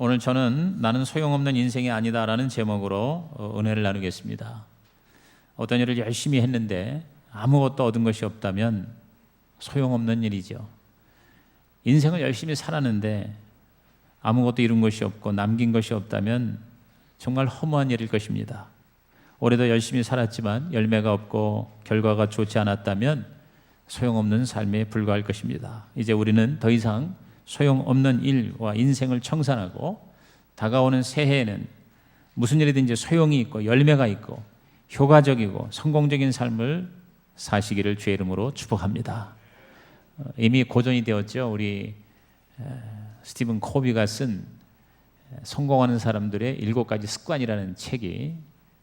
오늘 저는 나는 소용없는 인생이 아니다라는 제목으로 은혜를 나누겠습니다. 어떤 일을 열심히 했는데 아무것도 얻은 것이 없다면 소용없는 일이죠. 인생을 열심히 살았는데 아무것도 이룬 것이 없고 남긴 것이 없다면 정말 허무한 일일 것입니다. 올해도 열심히 살았지만 열매가 없고 결과가 좋지 않았다면 소용없는 삶에 불과할 것입니다. 이제 우리는 더 이상 소용없는 일과 인생을 청산하고 다가오는 새해에는 무슨 일이든지 소용이 있고 열매가 있고 효과적이고 성공적인 삶을 사시기를 주의 이름으로 축복합니다. 이미 고전이 되었죠. 우리 스티븐 코비가 쓴 성공하는 사람들의 7가지 습관이라는 책이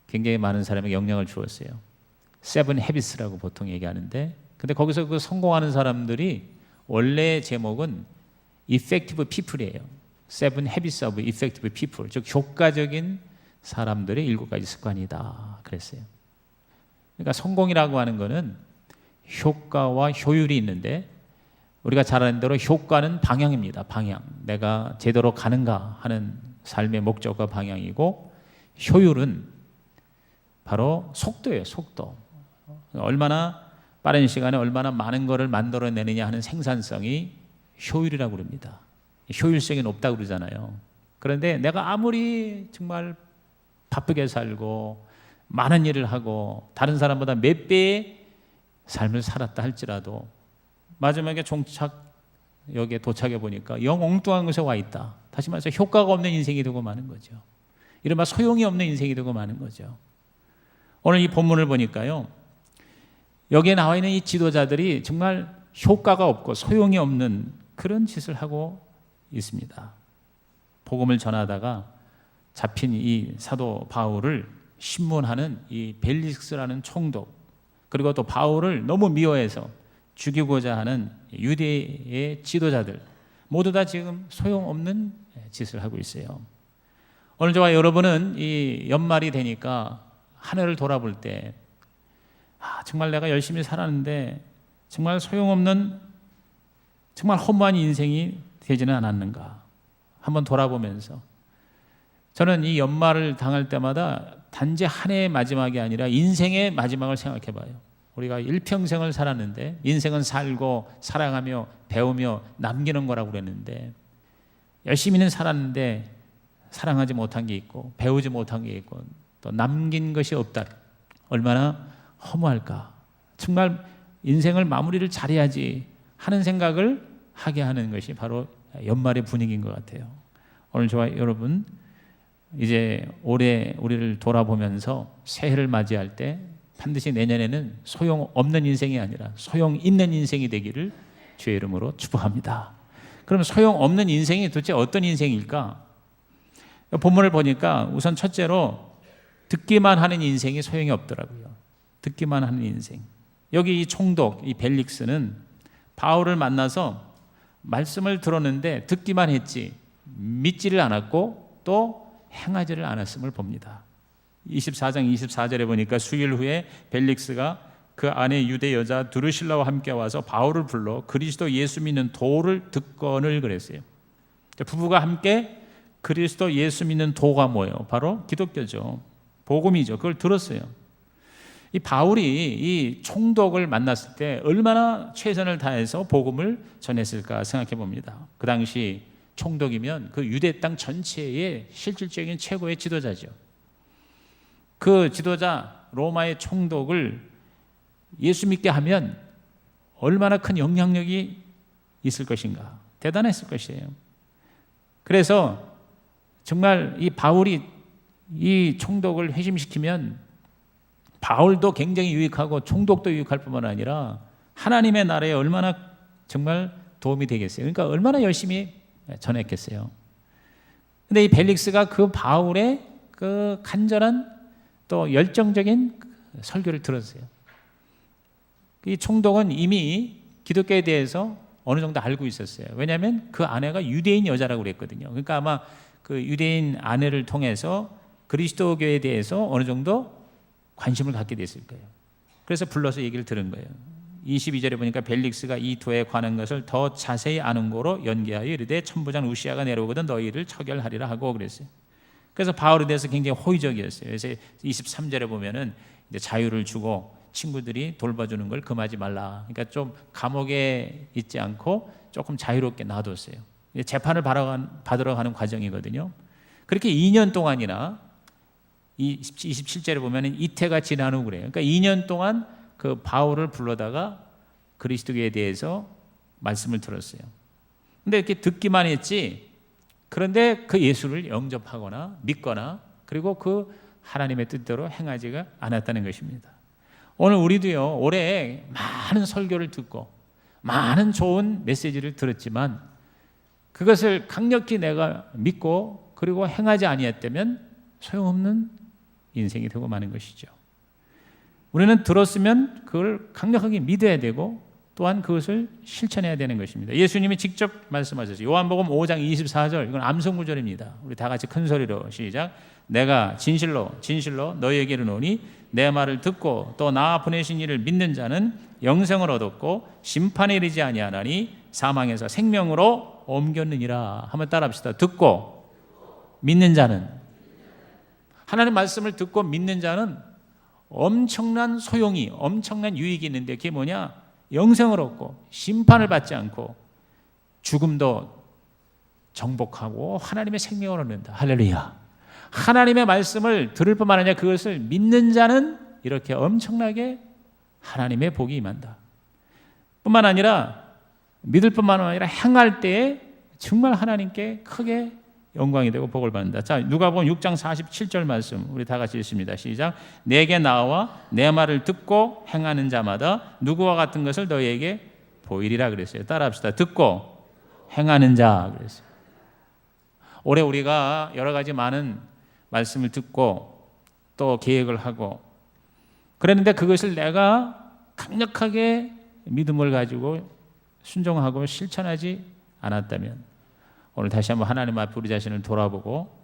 굉장히 많은 사람에게 영향을 주었어요. 세븐 헤비스라고 보통 얘기하는데, 근데 거기서 그 성공하는 사람들이 원래 제목은 Effective People이에요. Seven Habits of Effective People, 즉 효과적인 사람들의 7가지 습관이다 그랬어요. 그러니까 성공이라고 하는 것은 효과와 효율이 있는데, 우리가 잘 아는 대로 효과는 방향입니다. 방향, 내가 제대로 가는가 하는 삶의 목적과 방향이고, 효율은 바로 속도예요. 속도. 얼마나 빠른 시간에 얼마나 많은 것을 만들어내느냐 하는 생산성이 효율이라고 그럽니다. 효율성이 높다고 그러잖아요. 그런데 내가 아무리 정말 바쁘게 살고 많은 일을 하고 다른 사람보다 몇 배의 삶을 살았다 할지라도 마지막에 여기에 도착해 보니까 영 엉뚱한 곳에 와 있다. 다시 말해서 효과가 없는 인생이 되고 마는 거죠. 이른바 소용이 없는 인생이 되고 마는 거죠. 오늘 이 본문을 보니까요, 여기에 나와 있는 이 지도자들이 정말 효과가 없고 소용이 없는 그런 짓을 하고 있습니다. 복음을 전하다가 잡힌 이 사도 바울을 신문하는 이 벨릭스라는 총독, 그리고 또 바울을 너무 미워해서 죽이고자 하는 유대의 지도자들, 모두 다 지금 소용없는 짓을 하고 있어요. 오늘 저와 여러분은 이 연말이 되니까 한 해를 돌아볼 때 정말 내가 열심히 살았는데 정말 소용없는, 정말 허무한 인생이 되지는 않았는가 한번 돌아보면서, 저는 이 연말을 당할 때마다 단지 한 해의 마지막이 아니라 인생의 마지막을 생각해 봐요. 우리가 일평생을 살았는데, 인생은 살고 사랑하며 배우며 남기는 거라고 그랬는데, 열심히는 살았는데 사랑하지 못한 게 있고 배우지 못한 게 있고 또 남긴 것이 없다. 얼마나 허무할까. 정말 인생을 마무리를 잘해야지 하는 생각을 하게 하는 것이 바로 연말의 분위기인 것 같아요. 오늘 저와 여러분, 이제 올해 우리를 돌아보면서 새해를 맞이할 때 반드시 내년에는 소용없는 인생이 아니라 소용 있는 인생이 되기를 주의 이름으로 축복합니다. 그럼 소용없는 인생이 도대체 어떤 인생일까? 본문을 보니까 우선 첫째로 듣기만 하는 인생이 소용이 없더라고요. 듣기만 하는 인생. 여기 이 총독, 이 벨릭스는 바울을 만나서 말씀을 들었는데 듣기만 했지 믿지를 않았고 또 행하지를 않았음을 봅니다. 24장 24절에 보니까 수일 후에 벨릭스가 그 아내 유대 여자 드루실라와 함께 와서 바울을 불러 그리스도 예수 믿는 도를 듣거늘 그랬어요. 부부가 함께 그리스도 예수 믿는 도가 뭐예요? 바로 기독교죠. 복음이죠. 그걸 들었어요. 이 바울이 이 총독을 만났을 때 얼마나 최선을 다해서 복음을 전했을까 생각해 봅니다. 그 당시 총독이면 그 유대 땅 전체의 실질적인 최고의 지도자죠. 그 지도자 로마의 총독을 예수 믿게 하면 얼마나 큰 영향력이 있을 것인가. 대단했을 것이에요. 그래서 정말 이 바울이 이 총독을 회심시키면 바울도 굉장히 유익하고 총독도 유익할 뿐만 아니라 하나님의 나라에 얼마나 정말 도움이 되겠어요. 그러니까 얼마나 열심히 전했겠어요. 근데 이 벨릭스가 그 바울의 그 간절한 또 열정적인 설교를 들었어요. 이 총독은 이미 기독교에 대해서 어느 정도 알고 있었어요. 왜냐하면 그 아내가 유대인 여자라고 그랬거든요. 그러니까 아마 그 유대인 아내를 통해서 그리스도교에 대해서 어느 정도 관심을 갖게 됐을 거예요. 그래서 불러서 얘기를 들은 거예요. 22절에 보니까 벨릭스가 이 도에 관한 것을 더 자세히 아는 거로 연기하여 이르되 천부장 루시아가 내려오거든 너희를 처결하리라 하고 그랬어요. 그래서 바울에 대해서 굉장히 호의적이었어요. 그래서 23절에 보면은 이제 자유를 주고 친구들이 돌봐주는 걸 금하지 말라. 그러니까 좀 감옥에 있지 않고 조금 자유롭게 놔뒀어요. 재판을 받으러 가는 과정이거든요. 그렇게 2년 동안이나 27절에 보면은 이태가 지난 후 그래요. 그러니까 2년 동안 그 바울을 불러다가 그리스도에 대해서 말씀을 들었어요. 근데 이렇게 듣기만 했지, 그런데 그 예수를 영접하거나 믿거나 그리고 그 하나님의 뜻대로 행하지가 않았다는 것입니다. 오늘 우리도요, 올해 많은 설교를 듣고 많은 좋은 메시지를 들었지만 그것을 강력히 내가 믿고 그리고 행하지 아니했다면 소용없는 인생이 되고 마는 것이죠. 우리는 들었으면 그걸 강력하게 믿어야 되고 또한 그것을 실천해야 되는 것입니다. 예수님이 직접 말씀하셨어요. 요한복음 5장 24절, 이건 암송구절입니다. 우리 다 같이 큰 소리로 시작. 내가 진실로 진실로 너희에게 이르노니 내 말을 듣고 또 나 보내신 이를 믿는 자는 영생을 얻었고 심판에 이르지 아니하나니 사망에서 생명으로 옮겼느니라. 한번 따라합시다. 듣고 믿는 자는, 하나님 말씀을 듣고 믿는 자는 엄청난 소용이, 엄청난 유익이 있는데 그게 뭐냐? 영생을 얻고 심판을 받지 않고 죽음도 정복하고 하나님의 생명을 얻는다. 할렐루야. 하나님의 말씀을 들을 뿐만 아니라 그것을 믿는 자는 이렇게 엄청나게 하나님의 복이 임한다. 뿐만 아니라 믿을 뿐만 아니라 행할 때에 정말 하나님께 크게 영광이 되고 복을 받는다. 자, 누가복음 6장 47절 말씀 우리 다 같이 읽습니다. 시작. 내게 나와 내 말을 듣고 행하는 자마다 누구와 같은 것을 너희에게 보이리라 그랬어요. 따라합시다. 듣고 행하는 자 그랬어요. 올해 우리가 여러 가지 많은 말씀을 듣고 또 계획을 하고 그랬는데 그것을 내가 강력하게 믿음을 가지고 순종하고 실천하지 않았다면 오늘 다시 한번 하나님 앞에 우리 자신을 돌아보고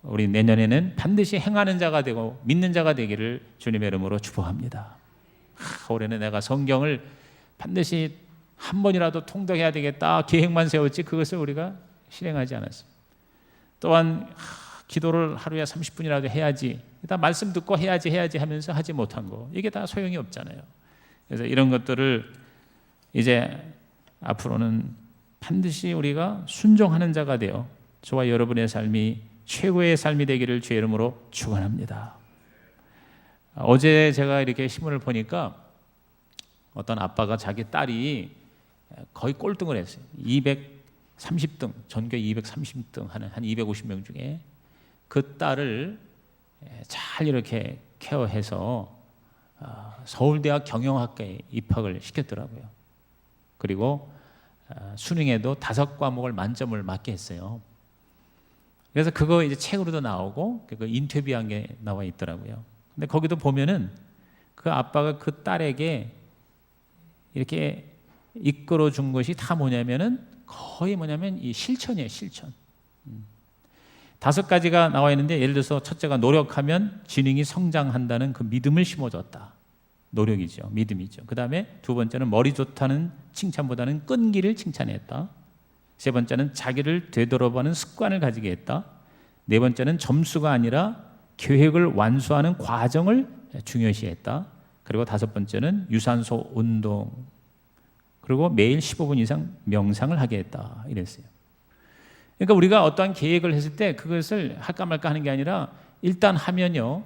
우리 내년에는 반드시 행하는 자가 되고 믿는 자가 되기를 주님의 이름으로 축복합니다. 올해는 내가 성경을 반드시 한 번이라도 통독해야 되겠다 계획만 세웠지 그것을 우리가 실행하지 않았습니다. 또한 기도를 하루에 30분이라도 해야지, 다 말씀 듣고 해야지 하면서 하지 못한 거, 이게 다 소용이 없잖아요. 그래서 이런 것들을 이제 앞으로는 반드시 우리가 순종하는 자가 되어 저와 여러분의 삶이 최고의 삶이 되기를 주의 이름으로 축원합니다. 어제 제가 이렇게 신문을 보니까 어떤 아빠가 자기 딸이 거의 꼴등을 했어요. 230등, 전교 230등 하는 한 250명 중에 그 딸을 잘 이렇게 케어해서 서울대학 경영학과에 입학을 시켰더라고요. 그리고 수능에도 5과목을 만점을 맞게 했어요. 그래서 그거 이제 책으로도 나오고 그 인터뷰한 게 나와 있더라고요. 근데 거기도 보면은 그 아빠가 그 딸에게 이렇게 이끌어 준 것이 다 뭐냐면은 거의 뭐냐면 이 실천이에요, 실천. 5가지가 나와 있는데 예를 들어서 첫째가 노력하면 지능이 성장한다는 그 믿음을 심어줬다. 노력이죠. 믿음이죠. 그 다음에 2번째는 머리 좋다는 칭찬보다는 끈기를 칭찬했다. 3번째는 자기를 되돌아보는 습관을 가지게 했다. 4번째는 점수가 아니라 계획을 완수하는 과정을 중요시했다. 그리고 5번째는 유산소 운동, 그리고 매일 15분 이상 명상을 하게 했다. 이랬어요. 그러니까 우리가 어떠한 계획을 했을 때 그것을 할까 말까 하는 게 아니라 일단 하면요,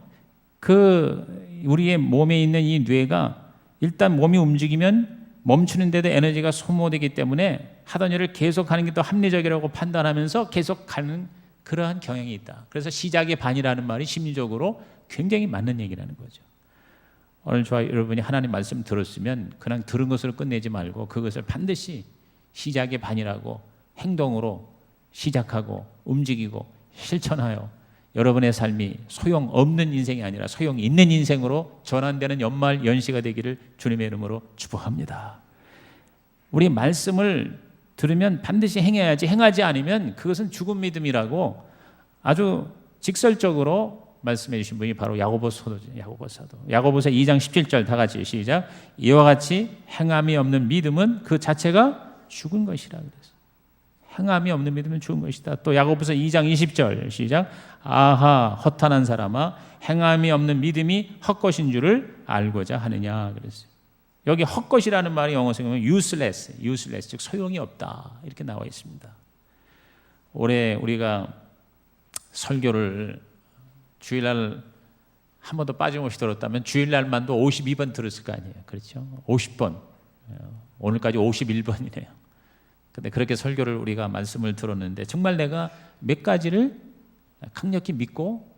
우리의 몸에 있는 이 뇌가 일단 몸이 움직이면 멈추는데도 에너지가 소모되기 때문에 하던 일을 계속하는 게 더 합리적이라고 판단하면서 계속 가는 그러한 경향이 있다. 그래서 시작의 반이라는 말이 심리적으로 굉장히 맞는 얘기라는 거죠. 오늘 저와 여러분이 하나님 말씀 들었으면 그냥 들은 것으로 끝내지 말고 그것을 반드시 시작의 반이라고 행동으로 시작하고 움직이고 실천하여 여러분의 삶이 소용없는 인생이 아니라 소용 있는 인생으로 전환되는 연말 연시가 되기를 주님의 이름으로 축복합니다. 우리 말씀을 들으면 반드시 행해야지, 행하지 않으면 그것은 죽은 믿음이라고 아주 직설적으로 말씀해 주신 분이 바로 야고보 사도죠. 야고보서 2장 17절 다 같이 시작. 이와 같이 행함이 없는 믿음은 그 자체가 죽은 것이라 그랬어요. 행함이 없는 믿음은 죽은 것이다. 또 야고보서 2장 20절 시작. 아하 허탄한 사람아 행함이 없는 믿음이 헛것인 줄을 알고자 하느냐 그랬어요. 여기 헛것이라는 말이 영어에서 보면 useless, 즉 소용이 없다 이렇게 나와 있습니다. 올해 우리가 설교를 주일날 한 번도 빠짐없이 들었다면 주일날만도 52번 들었을 거 아니에요. 그렇죠? 50번. 오늘까지 51번이네요. 근데 그렇게 설교를 우리가 말씀을 들었는데 정말 내가 몇 가지를 강력히 믿고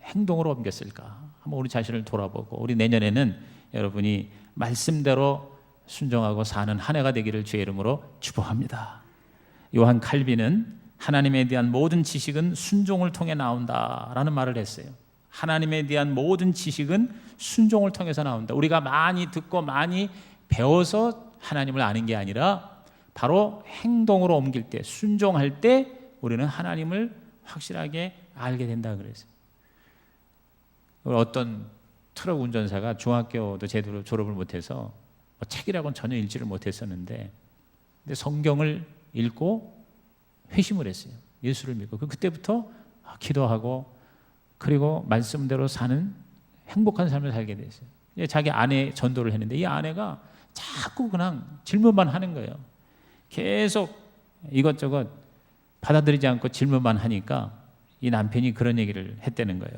행동으로 옮겼을까? 한번 우리 자신을 돌아보고 우리 내년에는 여러분이 말씀대로 순종하고 사는 한 해가 되기를 주의 이름으로 축복합니다. 요한 칼빈은 하나님에 대한 모든 지식은 순종을 통해 나온다라는 말을 했어요. 하나님에 대한 모든 지식은 순종을 통해서 나온다. 우리가 많이 듣고 많이 배워서 하나님을 아는 게 아니라 바로 행동으로 옮길 때, 순종할 때 우리는 하나님을 확실하게 알게 된다 그랬어요. 어떤 트럭 운전사가 중학교도 제대로 졸업을 못해서 책이라고는 전혀 읽지를 못했었는데 근데 성경을 읽고 회심을 했어요. 예수를 믿고 그때부터 기도하고 그리고 말씀대로 사는 행복한 삶을 살게 됐어요. 자기 아내 전도를 했는데 이 아내가 자꾸 그냥 질문만 하는 거예요. 계속 이것저것 받아들이지 않고 질문만 하니까 이 남편이 그런 얘기를 했다는 거예요.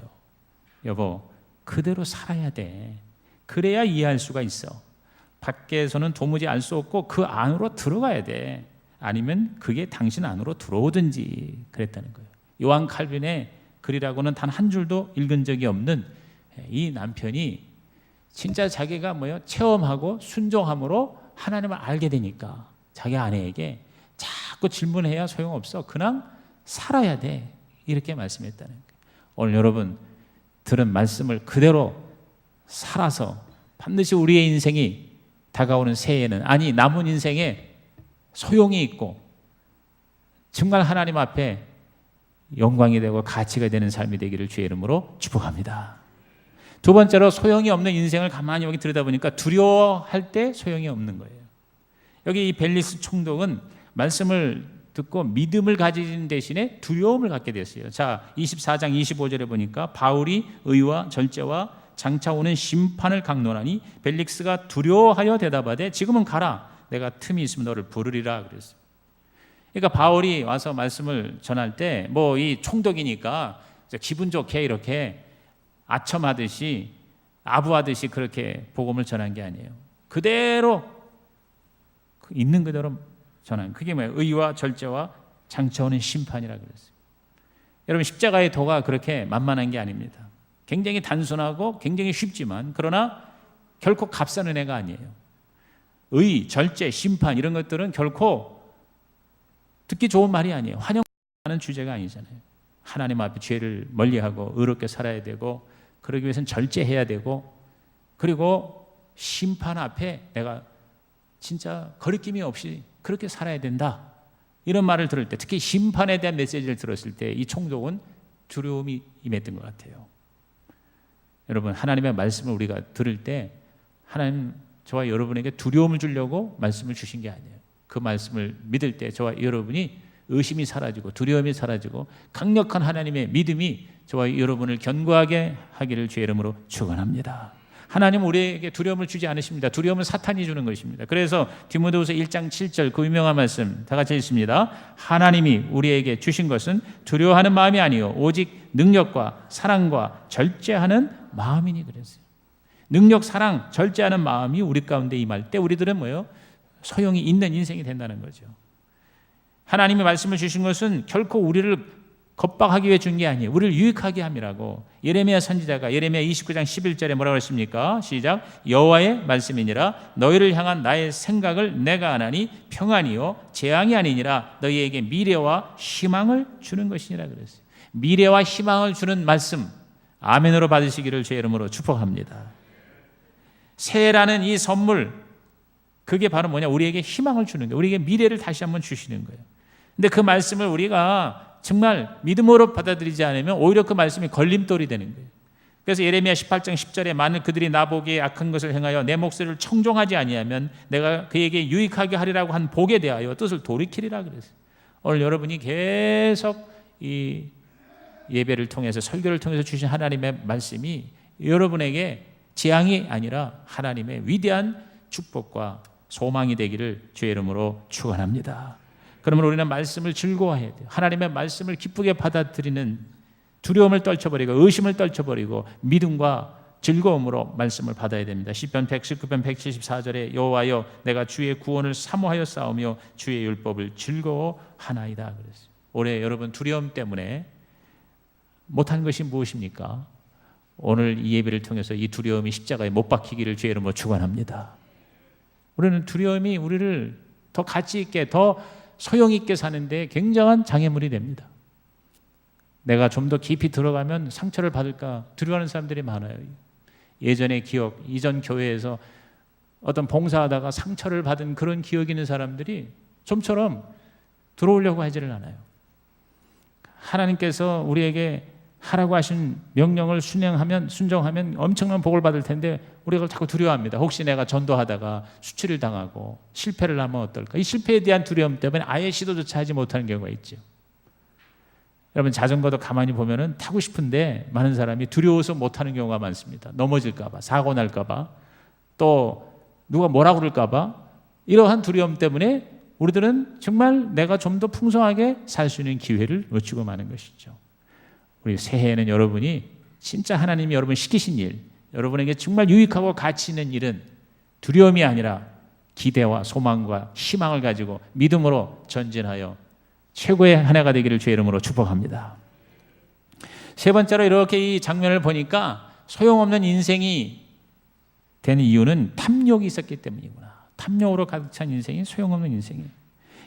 여보, 그대로 살아야 돼. 그래야 이해할 수가 있어. 밖에서는 도무지 알 수 없고 그 안으로 들어가야 돼. 아니면 그게 당신 안으로 들어오든지 그랬다는 거예요. 요한 칼빈의 글이라고는 단 한 줄도 읽은 적이 없는 이 남편이 진짜 자기가 체험하고 순종함으로 하나님을 알게 되니까 자기 아내에게 자꾸 질문해야 소용없어. 그냥 살아야 돼. 이렇게 말씀했다는 거예요. 오늘 여러분 들은 말씀을 그대로 살아서 반드시 우리의 인생이 다가오는 새해에는 아니 남은 인생에 소용이 있고 정말 하나님 앞에 영광이 되고 가치가 되는 삶이 되기를 주의 이름으로 축복합니다. 두 번째로 소용이 없는 인생을 가만히 여기 들여다보니까 두려워할 때 소용이 없는 거예요. 여기 이 벨릭스 총독은 말씀을 듣고 믿음을 가지는 대신에 두려움을 갖게 됐어요. 자, 24장 25절에 보니까 바울이 의와 절제와 장차 오는 심판을 강론하니 벨릭스가 두려워하여 대답하되 지금은 가라. 내가 틈이 있으면 너를 부르리라 그랬어요. 그러니까 바울이 와서 말씀을 전할 때 이 총독이니까 기분 좋게 이렇게 아첨하듯이 아부하듯이 그렇게 복음을 전한 게 아니에요. 그대로 있는 그대로 전한 그게 뭐예요? 의와 절제와 장차 오는 심판이라 그랬어요. 여러분 십자가의 도가 그렇게 만만한 게 아닙니다. 굉장히 단순하고 굉장히 쉽지만 그러나 결코 값싼 은혜가 아니에요. 의, 절제, 심판 이런 것들은 결코 듣기 좋은 말이 아니에요. 환영하는 주제가 아니잖아요. 하나님 앞에 죄를 멀리하고 의롭게 살아야 되고 그러기 위해서는 절제해야 되고 그리고 심판 앞에 내가 진짜 거리낌이 없이 그렇게 살아야 된다. 이런 말을 들을 때 특히 심판에 대한 메시지를 들었을 때 이 총독은 두려움이 임했던 것 같아요. 여러분 하나님의 말씀을 우리가 들을 때 하나님 저와 여러분에게 두려움을 주려고 말씀을 주신 게 아니에요. 그 말씀을 믿을 때 저와 여러분이 의심이 사라지고 두려움이 사라지고 강력한 하나님의 믿음이 저와 여러분을 견고하게 하기를 주의 이름으로 축원합니다. 하나님은 우리에게 두려움을 주지 않으십니다. 두려움은 사탄이 주는 것입니다. 그래서 디모데후서 1장 7절 그 유명한 말씀 다 같이 읽습니다. 하나님이 우리에게 주신 것은 두려워하는 마음이 아니요 오직 능력과 사랑과 절제하는 마음이니 그랬어요. 능력, 사랑, 절제하는 마음이 우리 가운데 임할 때 우리들은 소용이 있는 인생이 된다는 거죠. 하나님이 말씀을 주신 것은 결코 우리를 겁박하기 위해 준 게 아니에요. 우리를 유익하게 함이라고. 예레미야 선지자가 예레미야 29장 11절에 뭐라고 했습니까? 시작. 여호와의 말씀이니라 너희를 향한 나의 생각을 내가 아나니 평안이요 재앙이 아니니라 너희에게 미래와 희망을 주는 것이니라 그랬어요. 미래와 희망을 주는 말씀 아멘으로 받으시기를 주의 이름으로 축복합니다. 새해라는 이 선물 그게 바로 우리에게 희망을 주는 거예요. 우리에게 미래를 다시 한번 주시는 거예요. 근데 그 말씀을 우리가 정말 믿음으로 받아들이지 않으면 오히려 그 말씀이 걸림돌이 되는 거예요. 그래서 예레미야 18장 10절에 만일 그들이 나보기에 악한 것을 행하여 내 목소리를 청종하지 아니하면 내가 그에게 유익하게 하리라고 한 복에 대하여 뜻을 돌이키리라 그랬어요. 오늘 여러분이 계속 이 예배를 통해서 설교를 통해서 주신 하나님의 말씀이 여러분에게 재앙이 아니라 하나님의 위대한 축복과 소망이 되기를 주의 이름으로 축원합니다. 그러면 우리는 말씀을 즐거워해야 돼요. 하나님의 말씀을 기쁘게 받아들이는 두려움을 떨쳐버리고 의심을 떨쳐버리고 믿음과 즐거움으로 말씀을 받아야 됩니다. 시편 119편 174절에 여호와여 내가 주의 구원을 사모하여 싸우며 주의 율법을 즐거워하나이다 그랬어요. 올해 여러분 두려움 때문에 못한 것이 무엇입니까? 오늘 이 예배를 통해서 이 두려움이 십자가에 못 박히기를 주의 이름으로 축원합니다. 우리는 두려움이 우리를 더 가치 있게 더 소용 있게 사는데 굉장한 장애물이 됩니다. 내가 좀 더 깊이 들어가면 상처를 받을까 두려워하는 사람들이 많아요. 예전의 기억, 이전 교회에서 어떤 봉사하다가 상처를 받은 그런 기억이 있는 사람들이 좀처럼 들어오려고 하지를 않아요. 하나님께서 우리에게 하라고 하신 명령을 순종하면 엄청난 복을 받을 텐데 우리가 그걸 자꾸 두려워합니다. 혹시 내가 전도하다가 수치를 당하고 실패를 하면 어떨까? 이 실패에 대한 두려움 때문에 아예 시도조차 하지 못하는 경우가 있죠. 여러분 자전거도 가만히 보면은 타고 싶은데 많은 사람이 두려워서 못하는 경우가 많습니다. 넘어질까 봐, 사고 날까 봐, 또 누가 뭐라 그럴까 봐 이러한 두려움 때문에 우리들은 정말 내가 좀 더 풍성하게 살 수 있는 기회를 놓치고 마는 것이죠. 우리 새해에는 여러분이 진짜 하나님이 여러분 시키신 일, 여러분에게 정말 유익하고 가치 있는 일은 두려움이 아니라 기대와 소망과 희망을 가지고 믿음으로 전진하여 최고의 한 해가 되기를 주의 이름으로 축복합니다. 세 번째로 이렇게 이 장면을 보니까 소용없는 인생이 되는 이유는 탐욕이 있었기 때문이구나. 탐욕으로 가득 찬 인생이 소용없는 인생이에요.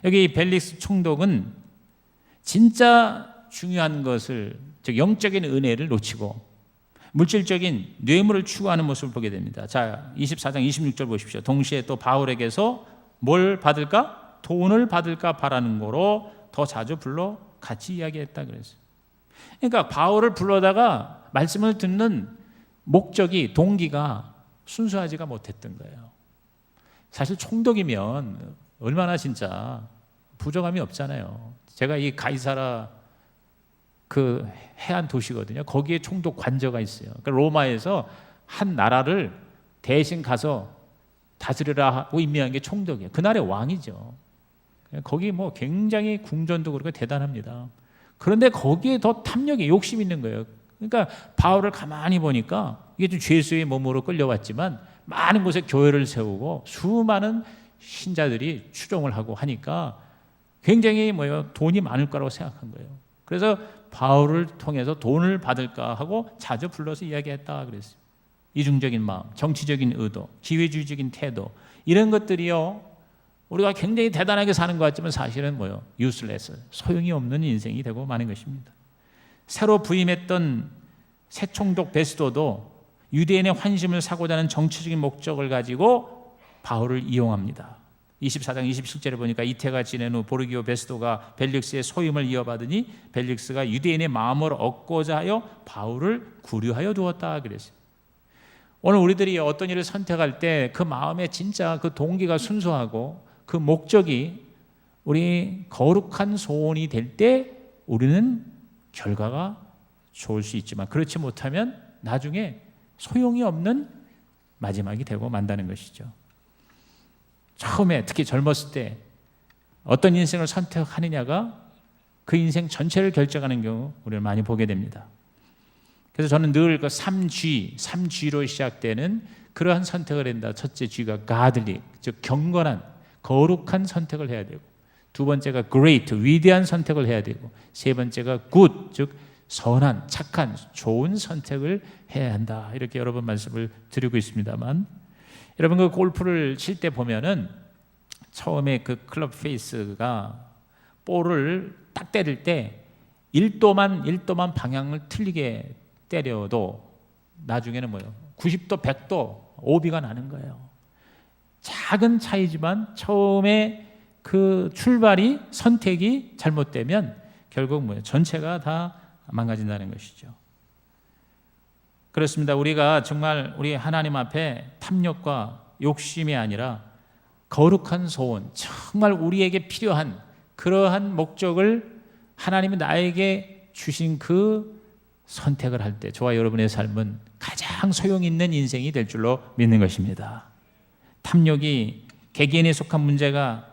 여기 벨릭스 총독은 진짜 중요한 것을, 즉 영적인 은혜를 놓치고 물질적인 뇌물을 추구하는 모습을 보게 됩니다. 자, 24장 26절 보십시오. 동시에 또 바울에게서 뭘 받을까? 돈을 받을까 바라는 거로 더 자주 불러 같이 이야기했다 그랬어요. 그러니까 바울을 불러다가 말씀을 듣는 목적이, 동기가 순수하지가 못했던 거예요. 사실 총독이면 얼마나 진짜 부족함이 없잖아요. 제가 이 가이사라 그 해안 도시거든요. 거기에 총독 관저가 있어요. 그러니까 로마에서 한 나라를 대신 가서 다스리라 하고 임명한 게 총독이에요. 그 나라의 왕이죠. 거기 뭐 굉장히 궁전도 그렇고 대단합니다. 그런데 거기에 더 탐욕이, 욕심 있는 거예요. 그러니까 바울을 가만히 보니까 이게 좀 죄수의 몸으로 끌려왔지만 많은 곳에 교회를 세우고 수많은 신자들이 추종을 하고 하니까 굉장히 돈이 많을 거라고 생각한 거예요. 그래서 바울을 통해서 돈을 받을까 하고 자주 불러서 이야기했다 그랬어요. 이중적인 마음, 정치적인 의도, 기회주의적인 태도, 이런 것들이요 우리가 굉장히 대단하게 사는 것 같지만 사실은 useless, 소용이 없는 인생이 되고 마는 것입니다. 새로 부임했던 새 총독 베스도도 유대인의 환심을 사고자 하는 정치적인 목적을 가지고 바울을 이용합니다. 24장 27절에 보니까 이태가 지낸 후 보르기오 베스도가 벨릭스의 소임을 이어받으니 벨릭스가 유대인의 마음을 얻고자 하여 바울을 구류하여 두었다 그랬어요. 오늘 우리들이 어떤 일을 선택할 때 그 마음에 진짜 그 동기가 순수하고 그 목적이 우리 거룩한 소원이 될 때 우리는 결과가 좋을 수 있지만 그렇지 못하면 나중에 소용이 없는 마지막이 되고 만다는 것이죠. 처음에 특히 젊었을 때 어떤 인생을 선택하느냐가 그 인생 전체를 결정하는 경우 우리를 많이 보게 됩니다. 그래서 저는 늘 그 3G로 시작되는 그러한 선택을 한다. 첫째 G가 godly, 즉 경건한, 거룩한 선택을 해야 되고, 두 번째가 great, 위대한 선택을 해야 되고, 세 번째가 good, 즉 선한, 착한, 좋은 선택을 해야 한다. 이렇게 여러 번 말씀을 드리고 있습니다만, 여러분 그 골프를 칠 때 보면은 처음에 그 클럽 페이스가 볼을 딱 때릴 때 1도만 방향을 틀리게 때려도 나중에는 90도, 100도 오비가 나는 거예요. 작은 차이지만 처음에 그 출발이, 선택이 잘못되면 결국 뭐예요? 전체가 다 망가진다는 것이죠. 그렇습니다. 우리가 정말 우리 하나님 앞에 탐욕과 욕심이 아니라 거룩한 소원, 정말 우리에게 필요한 그러한 목적을 하나님이 나에게 주신 그 선택을 할 때 저와 여러분의 삶은 가장 소용 있는 인생이 될 줄로 믿는 것입니다. 탐욕이 개개인에 속한 문제가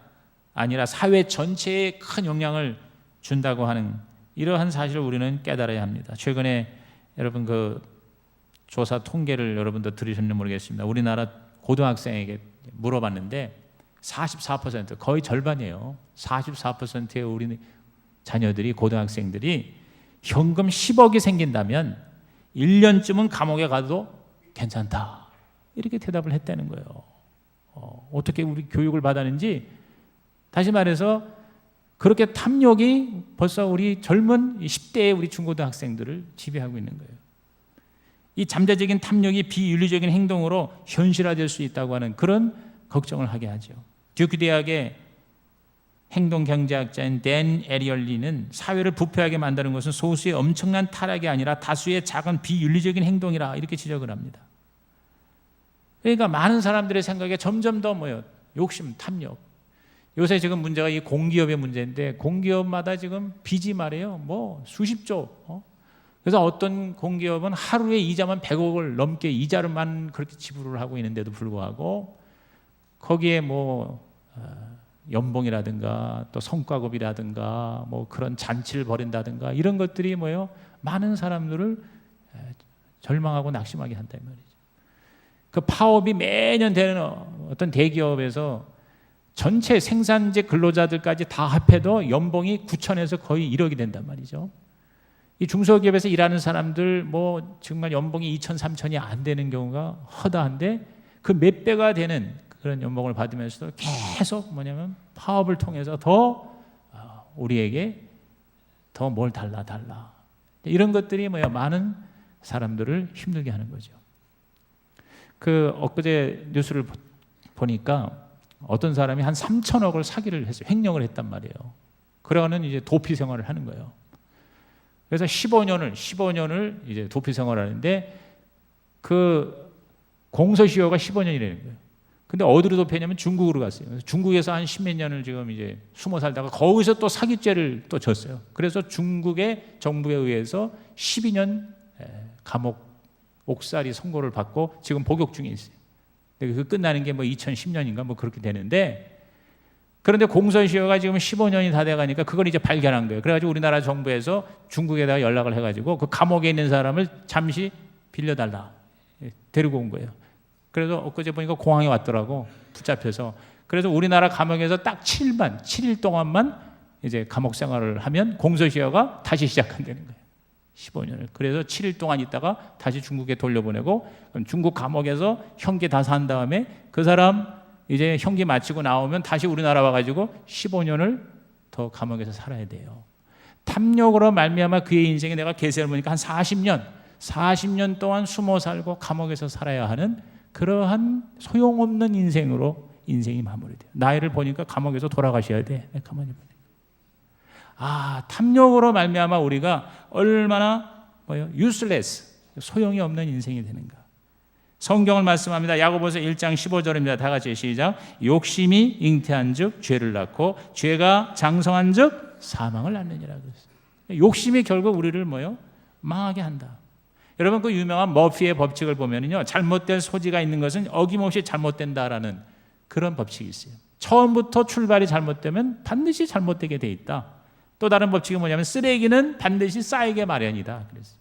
아니라 사회 전체에 큰 영향을 준다고 하는 이러한 사실을 우리는 깨달아야 합니다. 최근에 여러분 그 조사 통계를 여러분도 들으셨는지 모르겠습니다. 우리나라 고등학생에게 물어봤는데 44% 거의 절반이에요. 44%의 우리 자녀들이 고등학생들이 현금 10억이 생긴다면 1년쯤은 감옥에 가도 괜찮다 이렇게 대답을 했다는 거예요. 어떻게 우리 교육을 받았는지 다시 말해서 그렇게 탐욕이 벌써 우리 젊은 10대의 우리 중고등학생들을 지배하고 있는 거예요. 이 잠재적인 탐욕이 비윤리적인 행동으로 현실화될 수 있다고 하는 그런 걱정을 하게 하죠. 듀크 대학의 행동경제학자인 댄 에리얼리는 사회를 부패하게 만드는 것은 소수의 엄청난 타락이 아니라 다수의 작은 비윤리적인 행동이라 이렇게 지적을 합니다. 그러니까 많은 사람들의 생각에 점점 더 뭐예요? 욕심, 탐욕. 요새 지금 문제가 이 공기업의 문제인데 공기업마다 지금 빚이 말이에요. 뭐 수십조. 그래서 어떤 공기업은 하루에 이자만 100억을 넘게 이자로만 그렇게 지불을 하고 있는데도 불구하고 거기에 뭐 연봉이라든가 또 성과급이라든가 뭐 그런 잔치를 벌인다든가 이런 것들이 뭐예요? 많은 사람들을 절망하고 낙심하게 한단 말이죠. 그 파업이 매년 되는 어떤 대기업에서 전체 생산재 근로자들까지 다 합해도 연봉이 9천에서 거의 1억이 된단 말이죠. 이 중소기업에서 일하는 사람들 뭐 정말 연봉이 2천, 3천이 안 되는 경우가 허다한데 그 몇 배가 되는 그런 연봉을 받으면서도 계속 뭐냐면 파업을 통해서 더 우리에게 더 뭘 달라 이런 것들이 뭐야 많은 사람들을 힘들게 하는 거죠. 그 엊그제 뉴스를 보니까 어떤 사람이 한 3천억을 사기를 했어요. 횡령을 했단 말이에요. 그러고는 이제 도피 생활을 하는 거예요. 그래서 15년을 이제 도피 생활을 하는데 그 공소시효가 15년이라는 거예요. 근데 어디로 도피했냐면 중국으로 갔어요. 그래서 중국에서 한 10몇 년을 지금 이제 숨어 살다가 거기서 또 사기죄를 또 졌어요. 그래서 중국의 정부에 의해서 12년 감옥 옥살이 선고를 받고 지금 복역 중에 있어요. 그 끝나는 게 뭐 2010년인가 뭐 그렇게 되는데 그런데 공소시효가 지금 15년이 다 돼가니까 그걸 이제 발견한 거예요. 그래가지고 우리나라 정부에서 중국에다가 연락을 해가지고 그 감옥에 있는 사람을 잠시 빌려달라 데리고 온 거예요. 그래서 엊그제 보니까 공항에 왔더라고 붙잡혀서. 그래서 우리나라 감옥에서 딱 7일 동안만 이제 감옥 생활을 하면 공소시효가 다시 시작한다는 거예요. 15년을. 그래서 7일 동안 있다가 다시 중국에 돌려보내고 그럼 중국 감옥에서 형기 다 산 다음에 그 사람 이제 형기 마치고 나오면 다시 우리나라 와가지고 15년을 더 감옥에서 살아야 돼요. 탐욕으로 말미암아 그의 인생에 내가 계세를 보니까 한 40년 동안 숨어 살고 감옥에서 살아야 하는 그러한 소용없는 인생으로 인생이 마무리돼요. 나이를 보니까 감옥에서 돌아가셔야 돼. 가만히 보니까. 탐욕으로 말미암아 우리가 얼마나 useless, 소용이 없는 인생이 되는가. 성경을 말씀합니다. 야고보서 1장 15절입니다. 다 같이 시작. 욕심이 잉태한즉 죄를 낳고 죄가 장성한즉 사망을 낳느니라 그랬어요. 욕심이 결국 우리를 망하게 한다. 여러분 그 유명한 머피의 법칙을 보면요, 잘못된 소지가 있는 것은 어김없이 잘못된다라는 그런 법칙이 있어요. 처음부터 출발이 잘못되면 반드시 잘못되게 돼 있다. 또 다른 법칙이 뭐냐면 쓰레기는 반드시 쌓이게 마련이다. 그랬어요.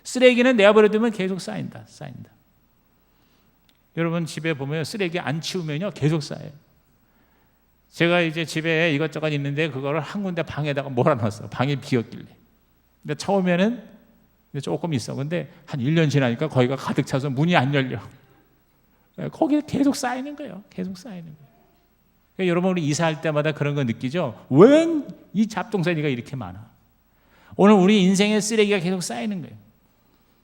쓰레기는 내버려두면 계속 쌓인다. 여러분 집에 보면 쓰레기 안 치우면요 계속 쌓여요. 제가 이제 집에 이것저것 있는데 그거를 한 군데 방에다가 몰아놨어. 방이 비었길래. 근데 처음에는 조금 있어. 근데 한 1년 지나니까 거기가 가득 차서 문이 안 열려. 거기에 계속 쌓이는 거예요. 그러니까 여러분 우리 이사할 때마다 그런 거 느끼죠? 왜 이 잡동사니가 이렇게 많아? 오늘 우리 인생의 쓰레기가 계속 쌓이는 거예요.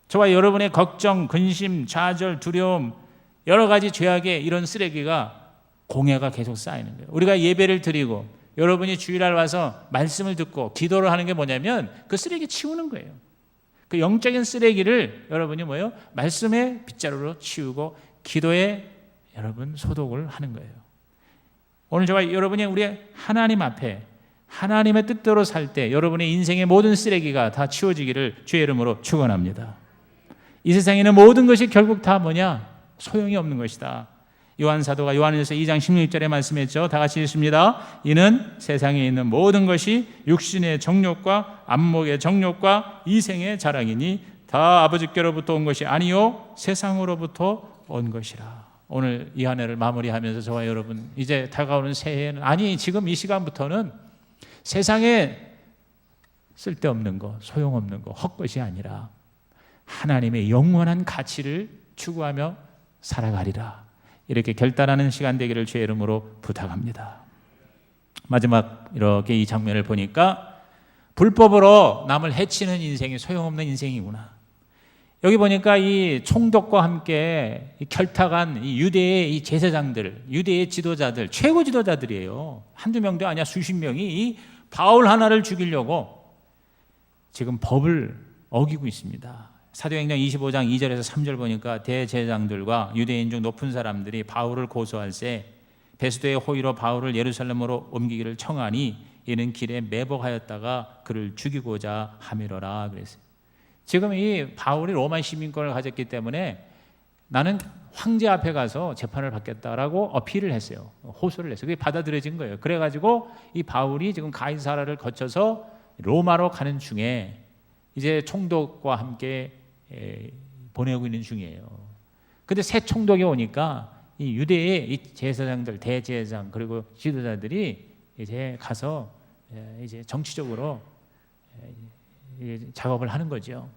저와 여러분의 걱정, 근심, 좌절, 두려움, 여러 가지 죄악의 이런 쓰레기가 공해가 계속 쌓이는 거예요. 우리가 예배를 드리고 여러분이 주일날 와서 말씀을 듣고 기도를 하는 게 뭐냐면 그 쓰레기 치우는 거예요. 그 영적인 쓰레기를 여러분이 뭐예요? 말씀의 빗자루로 치우고 기도에 여러분 소독을 하는 거예요. 오늘 저와 여러분이 우리 하나님 앞에 하나님의 뜻대로 살 때 여러분의 인생의 모든 쓰레기가 다 치워지기를 주의 이름으로 축원합니다. 이 세상에 있는 모든 것이 결국 다 뭐냐? 소용이 없는 것이다. 요한 사도가 요한일서 2장 16절에 말씀했죠. 다 같이 읽습니다. 이는 세상에 있는 모든 것이 육신의 정욕과 안목의 정욕과 이생의 자랑이니 다 아버지께로부터 온 것이 아니요 세상으로부터 온 것이라. 오늘 이 한 해를 마무리하면서 저와 여러분 이제 다가오는 새해에는 아니 지금 이 시간부터는 세상에 쓸데없는 거 소용없는 거 헛것이 아니라 하나님의 영원한 가치를 추구하며 살아가리라. 이렇게 결단하는 시간 되기를 주의 이름으로 부탁합니다. 마지막 이렇게 이 장면을 보니까 불법으로 남을 해치는 인생이 소용없는 인생이구나. 여기 보니까 이 총독과 함께 결탁한 이 유대의 이 제사장들, 유대의 지도자들, 최고 지도자들이에요. 한두 명도 아니야, 수십 명이 이 바울 하나를 죽이려고 지금 법을 어기고 있습니다. 사도행전 25장 2절에서 3절 보니까 대제사장들과 유대인 중 높은 사람들이 바울을 고소할세 베스도의 호의로 바울을 예루살렘으로 옮기기를 청하니 이는 길에 매복하였다가 그를 죽이고자 함이로라 그랬어요. 지금 이 바울이 로마 시민권을 가졌기 때문에 나는 황제 앞에 가서 재판을 받겠다라고 어필을 했어요. 호소를 했어요. 그게 받아들여진 거예요. 그래가지고 이 바울이 지금 가이사라를 거쳐서 로마로 가는 중에 이제 총독과 함께 보내고 있는 중이에요. 근데 새 총독이 오니까 이 유대의 이 제사장들, 대제사장 그리고 지도자들이 이제 가서 이제 정치적으로 작업을 하는 거죠.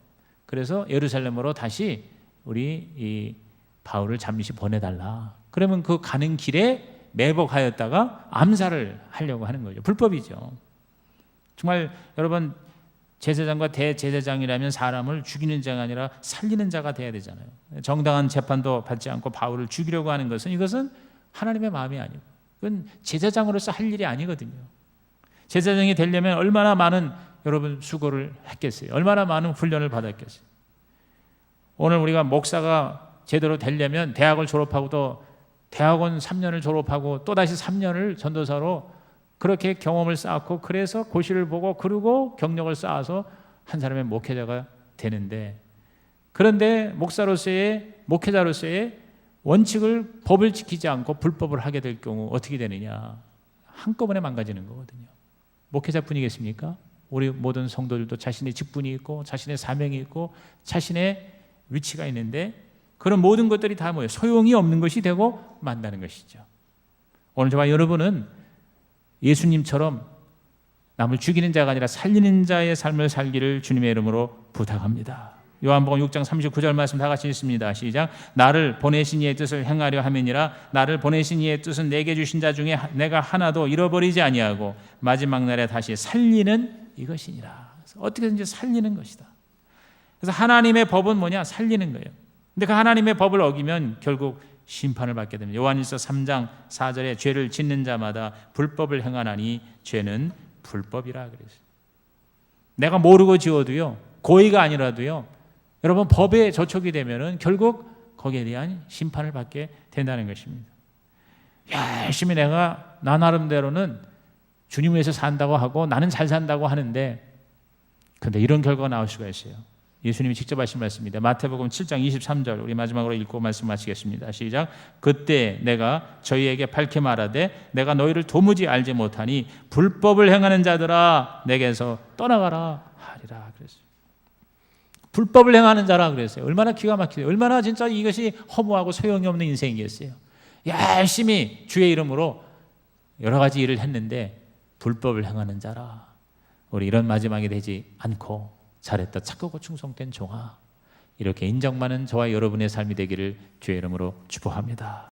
그래서 예루살렘으로 다시 우리 이 바울을 잠시 보내달라. 그러면 그 가는 길에 매복하였다가 암살을 하려고 하는 거죠. 불법이죠. 정말 여러분 제사장과 대제사장이라면 사람을 죽이는 자가 아니라 살리는 자가 돼야 되잖아요. 정당한 재판도 받지 않고 바울을 죽이려고 하는 것은 이것은 하나님의 마음이 아니고 그건 제사장으로서 할 일이 아니거든요. 제사장이 되려면 얼마나 많은 여러분 수고를 했겠어요. 얼마나 많은 훈련을 받았겠어요. 오늘 우리가 목사가 제대로 되려면 대학을 졸업하고도 대학원 3년을 졸업하고 또다시 3년을 전도사로 그렇게 경험을 쌓고 그래서 고시를 보고 그리고 경력을 쌓아서 한 사람의 목회자가 되는데 그런데 목회자로서의 원칙을 법을 지키지 않고 불법을 하게 될 경우 어떻게 되느냐 한꺼번에 망가지는 거거든요. 목회자뿐이겠습니까? 우리 모든 성도들도 자신의 직분이 있고 자신의 사명이 있고 자신의 위치가 있는데 그런 모든 것들이 다 뭐예요? 소용이 없는 것이 되고 만다는 것이죠. 오늘 저와 여러분은 예수님처럼 남을 죽이는 자가 아니라 살리는 자의 삶을 살기를 주님의 이름으로 부탁합니다. 요한복음 6장 39절 말씀 다 같이 읽습니다. 시작. 나를 보내신 이의 뜻을 행하려 함이니라. 나를 보내신 이의 뜻은 내게 주신 자 중에 내가 하나도 잃어버리지 아니하고 마지막 날에 다시 살리는 이것이니라. 어떻게든지 살리는 것이다. 그래서 하나님의 법은 뭐냐? 살리는 거예요. 근데 그 하나님의 법을 어기면 결국 심판을 받게 됩니다. 요한일서 3장 4절에 죄를 짓는 자마다 불법을 행하나니 죄는 불법이라 그랬어요. 내가 모르고 지어도요. 고의가 아니라도요. 여러분 법에 저촉이 되면은 결국 거기에 대한 심판을 받게 된다는 것입니다. 열심히 내가 나 나름대로는 주님 위해서 산다고 하고 나는 잘 산다고 하는데 그런데 이런 결과가 나올 수가 있어요. 예수님이 직접 하신 말씀입니다. 마태복음 7장 23절 우리 마지막으로 읽고 말씀 마치겠습니다. 시작. 그때 내가 저희에게 밝히 말하되 내가 너희를 도무지 알지 못하니 불법을 행하는 자들아 내게서 떠나가라 하리라 그랬어요. 불법을 행하는 자라 그랬어요. 얼마나 기가 막히세요. 얼마나 진짜 이것이 허무하고 소용이 없는 인생이겠어요. 열심히 주의 이름으로 여러 가지 일을 했는데 불법을 행하는 자라. 우리 이런 마지막이 되지 않고 잘했다 착하고 충성된 종아 이렇게 인정받는 저와 여러분의 삶이 되기를 주의 이름으로 축복합니다.